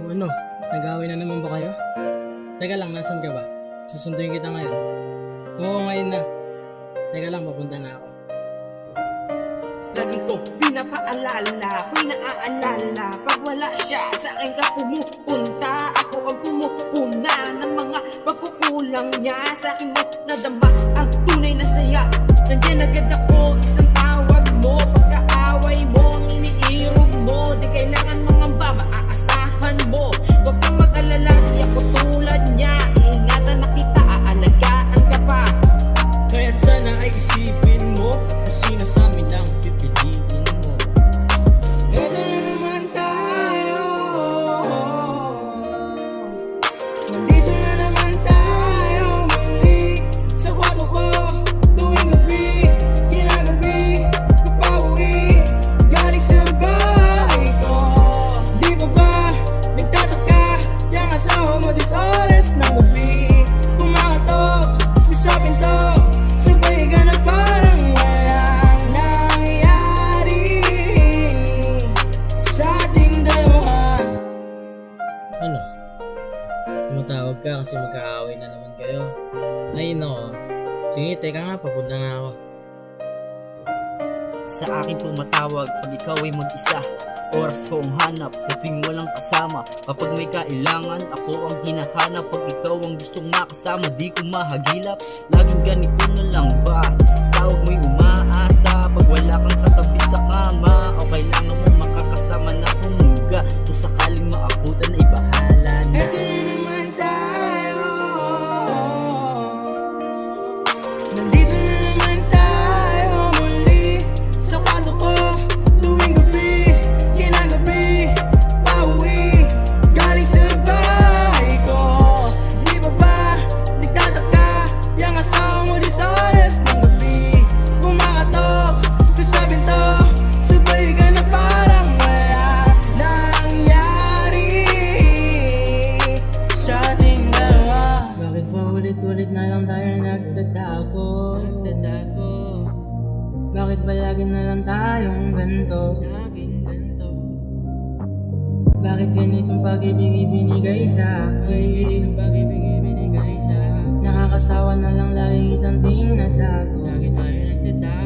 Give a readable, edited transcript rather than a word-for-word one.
O ano, nag-away na naman ba kayo? Teka lang, nasan ka ba? Susunduin kita ngayon. Oo, ngayon na. Teka lang, papunta na ako. Lagi ko pinapaalala, ako'y naaalala. Pag wala siya, sa akin ka pumupunta. Ako ang pumupuna ng mga pagkukulang niya. Sa akin mo nadama ang tunay na saya. Nandiyan agad ako, isang tawag mo. Pagkaaway mo, ang iniirog mo. Di kailangan mangamba, maaasahan mo. Huwag kang mag-alala, di ako tulad niya. Iingatan na kita, aalagaan ka pa. Kaya't sana ay isipin mo kung sino sa amin lang pipiliin mo. Ito na naman tayo. Nandito na naman tayo muli. Sa kwarto ko, tuwing gabi, ginagabi, papauwi, galing sa bahay ko. Di ba ba, nagtataka, yung asawa mo dis-oras ng gabi. Kumakatok, sa pinto, sabay ka na parang walang nangyayari sa ating dalawa. Ano? Tumatawag ka kasi magkaaway na naman kayo. Ay nako. Sige, teka nga, papunta na ako. Sa akin tumatawag pag ikaw ay mag-isa. Oras ko ang hanap sa tuwing walang kasama. Kapag may kailangan, ako ang hinahanap. Pag ikaw ang gustong makasama, di ko mahagilap. Laging ganito na lang ba? Sa tawag mo'y umaasa. Pag wala kang katabi sa kama, o kailangan mo makakasama na humuga. Kung sakaling maabutan ay bahala na. Ito na naman tayo. Nandito na naman tayo muli. Sa kwarto ko, tuwing gabi, ginagabi, pauwi, galing sa bahay ko. Di ba ba, nagtataka, yung asawa mo dis-oras ng gabi. Kumakatok, sa pinto, sabay ka na parang wala nangyari sa ating dalawa. Bakit pa ulit-ulit na lang tayo nagtatago? Bakit ba lagi na lang tayong ganito? Bakit ganitong pag-ibig ibinigay sa akin? Nakakasawa na lang lagi kitang tinatago. Lagi tayo nagtatago.